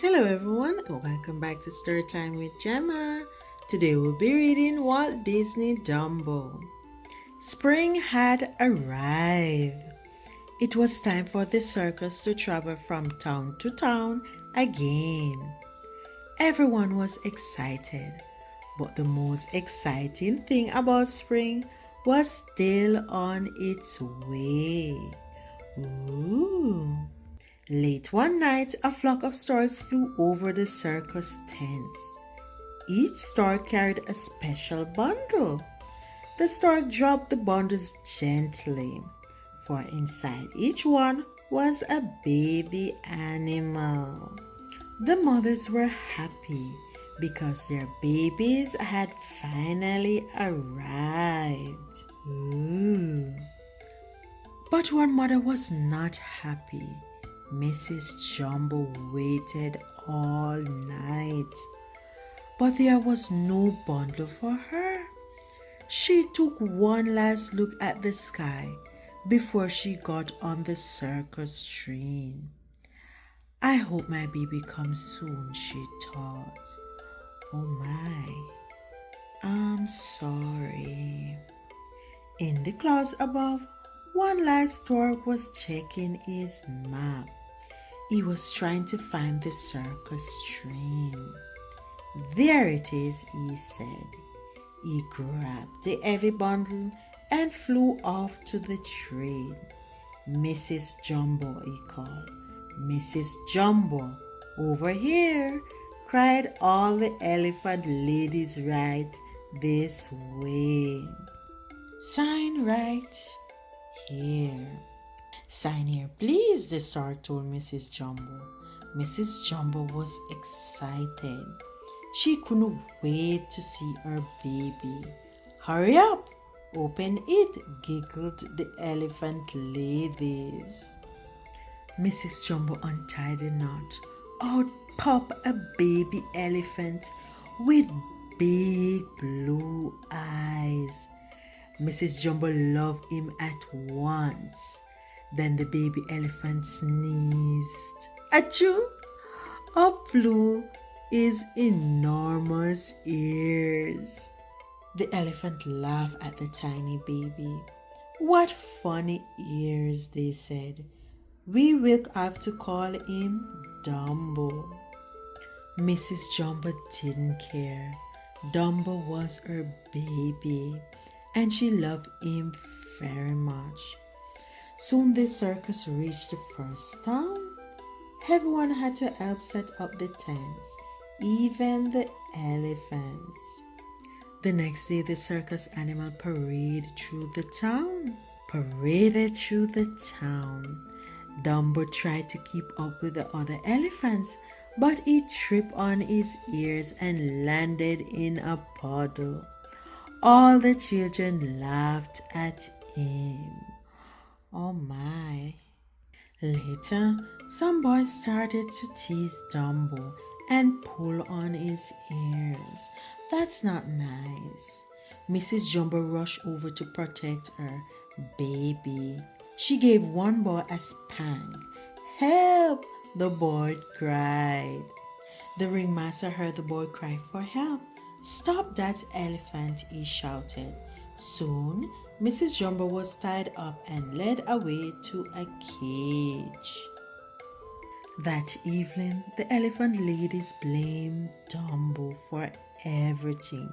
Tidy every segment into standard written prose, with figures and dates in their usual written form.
Hello everyone, welcome back to Storytime with Gemma. Today we'll be reading Walt Disney Dumbo. Spring had arrived. It was time for the circus to travel from town to town again. Everyone was excited, but the most exciting thing about spring was still on its way. Ooh. Late one night, a flock of storks flew over the circus tents. Each stork carried a special bundle. The stork dropped the bundles gently, for inside each one was a baby animal. The mothers were happy because their babies had finally arrived. Ooh. But one mother was not happy. Mrs. Jumbo waited all night, but there was no bundle for her. She took one last look at the sky before she got on the circus train. I hope my baby comes soon, she thought. Oh my, I'm sorry. In the clouds above, one last stork was checking his map. He was trying to find the circus train. There it is, he said. He grabbed the heavy bundle and flew off to the train. Mrs. Jumbo, he called. Mrs. Jumbo, over here, cried all the elephant ladies right this way. Sign right here. Sign here, please, the stork told Mrs. Jumbo. Mrs. Jumbo was excited. She couldn't wait to see her baby. Hurry up, open it, giggled the elephant ladies. Mrs. Jumbo untied the knot. Out popped a baby elephant with big blue eyes. Mrs. Jumbo loved him at once. Then the baby elephant sneezed. Achoo! Up flew his enormous ears. The elephant laughed at the tiny baby. What funny ears, they said. We will have to call him Dumbo. Mrs. Jumbo didn't care. Dumbo was her baby, and she loved him very much. Soon the circus reached the first town. Everyone had to help set up the tents, even the elephants. The next day, the circus animal paraded through the town. Dumbo tried to keep up with the other elephants, but he tripped on his ears and landed in a puddle. All the children laughed at him. Oh my. Later, some boys started to tease Dumbo and pull on his ears. That's not nice. Mrs. Jumbo rushed over to protect her baby. She gave one boy a spank. Help! The boy cried. The ringmaster heard the boy cry for help. Stop that elephant, he shouted. Soon, Mrs. Jumbo was tied up and led away to a cage. That evening, the elephant ladies blamed Dumbo for everything.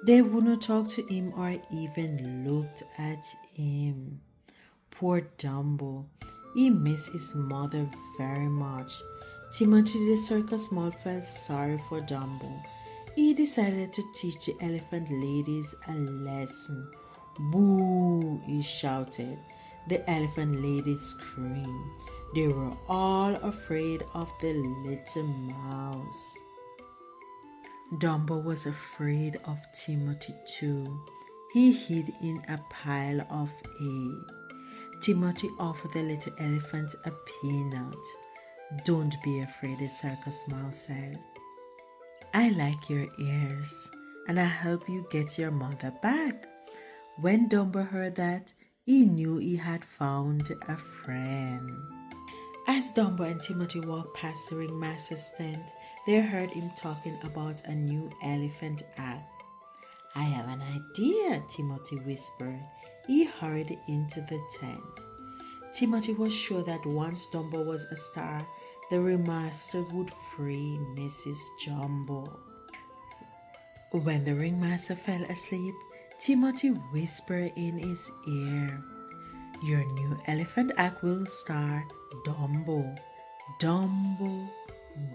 They wouldn't talk to him or even looked at him. Poor Dumbo. He missed his mother very much. Timothy the circus mouse felt sorry for Dumbo. He decided to teach the elephant ladies a lesson. Boo! He shouted. The elephant ladies screamed. They were all afraid of the little mouse. Dumbo was afraid of Timothy too. He hid in a pile of hay. Timothy offered the little elephant a peanut. Don't be afraid, the circus mouse said. I like your ears, and I'll help you get your mother back. When Dumbo heard that, he knew he had found a friend. As Dumbo and Timothy walked past the ringmaster's tent, they heard him talking about a new elephant act. "I have an idea," Timothy whispered. He hurried into the tent. Timothy was sure that once Dumbo was a star, the ringmaster would free Mrs. Jumbo. When the ringmaster fell asleep, Timothy whispered in his ear, "Your new elephant act will star Dumbo, Dumbo,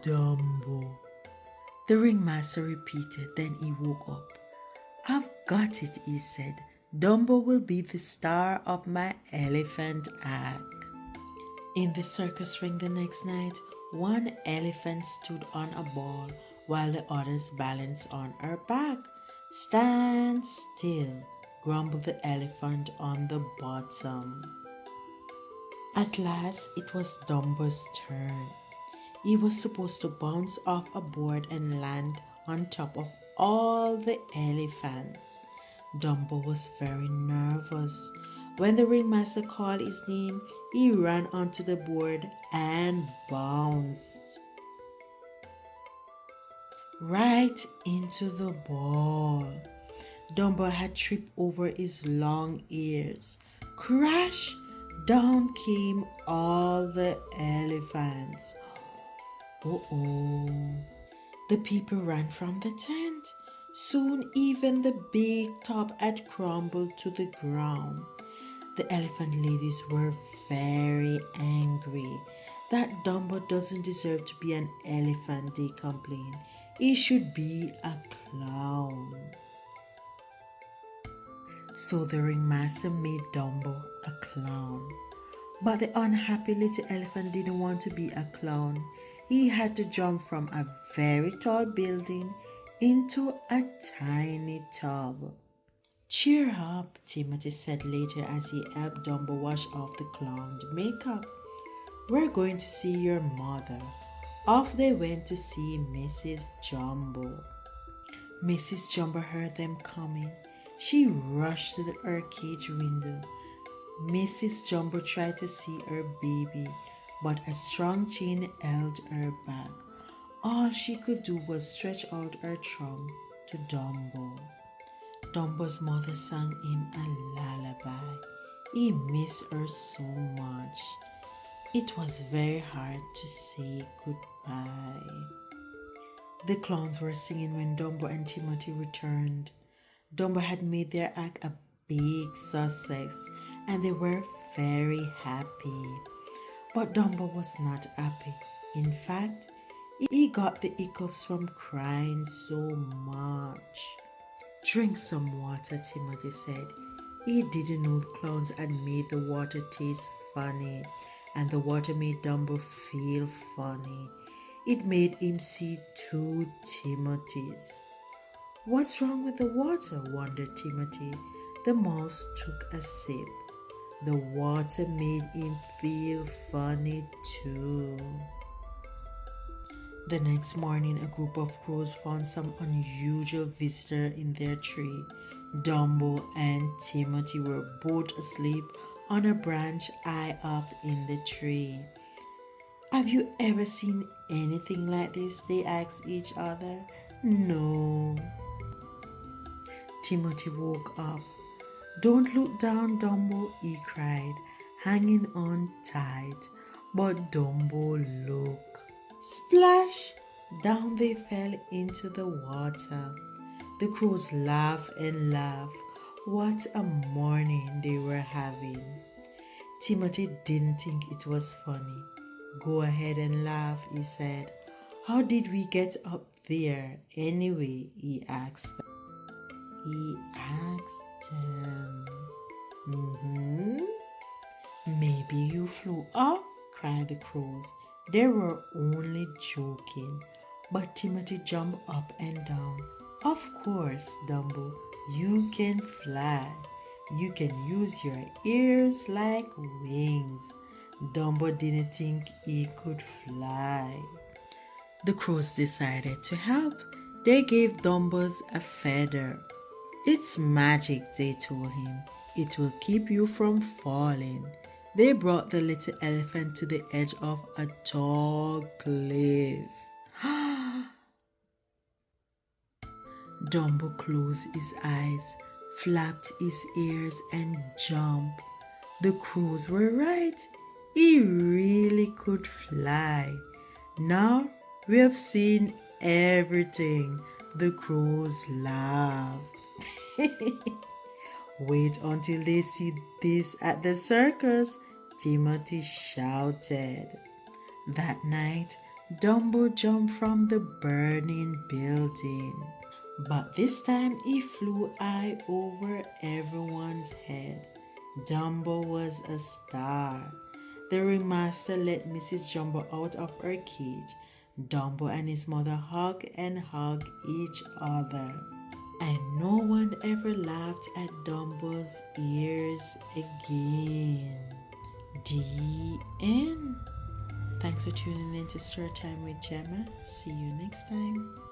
Dumbo." The ringmaster repeated, then he woke up. "I've got it," he said. "Dumbo will be the star of my elephant act." In the circus ring the next night, one elephant stood on a ball while the others balanced on her back. "Stand still," grumbled the elephant on the bottom. At last, it was Dumbo's turn. He was supposed to bounce off a board and land on top of all the elephants. Dumbo was very nervous. When the ringmaster called his name, he ran onto the board and bounced right into the ball. Dumbo had tripped over his long ears. Crash! Down came all the elephants. Uh-oh. The people ran from the tent. Soon even the big top had crumbled to the ground. The elephant ladies were very angry. "That Dumbo doesn't deserve to be an elephant," they complained. "He should be a clown." So the ringmaster made Dumbo a clown. But the unhappy little elephant didn't want to be a clown. He had to jump from a very tall building into a tiny tub. "Cheer up," Timothy said later as he helped Dumbo wash off the clowned makeup. "We're going to see your mother." Off they went to see Mrs. Jumbo. Mrs. Jumbo heard them coming. She rushed to her cage window. Mrs. Jumbo tried to see her baby, but a strong chain held her back. All she could do was stretch out her trunk to Dumbo. Dumbo's mother sang him a lullaby. He missed her so much. It was very hard to say goodbye. The clowns were singing when Dumbo and Timothy returned. Dumbo had made their act a big success, and they were very happy. But Dumbo was not happy. In fact, he got the hiccups from crying so much. "Drink some water," Timothy said. He didn't know the clowns had made the water taste funny, and the water made Dumbo feel funny. It made him see two Timothys. "What's wrong with the water?" wondered Timothy. The mouse took a sip. The water made him feel funny too. The next morning, a group of crows found some unusual visitor in their tree. Dumbo and Timothy were both asleep on a branch high up in the tree. "Have you ever seen anything like this?" they asked each other. "No." Timothy woke up. "Don't look down, Dumbo," he cried, hanging on tight. But Dumbo looked. Splash! Down they fell into the water. The crows laughed and laughed. What a morning they were having. Timothy didn't think it was funny. "Go ahead and laugh," he said. "How did we get up there anyway?" he asked them. "Maybe you flew up," cried the crows. They were only joking. But Timothy jumped up and down. "Of course, Dumbo, you can fly. You can use your ears like wings." Dumbo didn't think he could fly. The crows decided to help. They gave Dumbo's a feather. "It's magic," they told him. "It will keep you from falling." They brought the little elephant to the edge of a tall cliff. Dumbo closed his eyes, flapped his ears, and jumped. The crows were right. He really could fly. Now we have seen everything. The crows laughed. Wait until they see this at the circus, Timothy shouted. That night, Dumbo jumped from the burning building. But this time he flew high over everyone's head. Dumbo was a star. The ringmaster let Mrs. Jumbo out of her cage. Dumbo and his mother hugged and hugged each other. And no one ever laughed at Dumbo's ears again. The end. Thanks for tuning in to Storytime with Gemma. See you next time.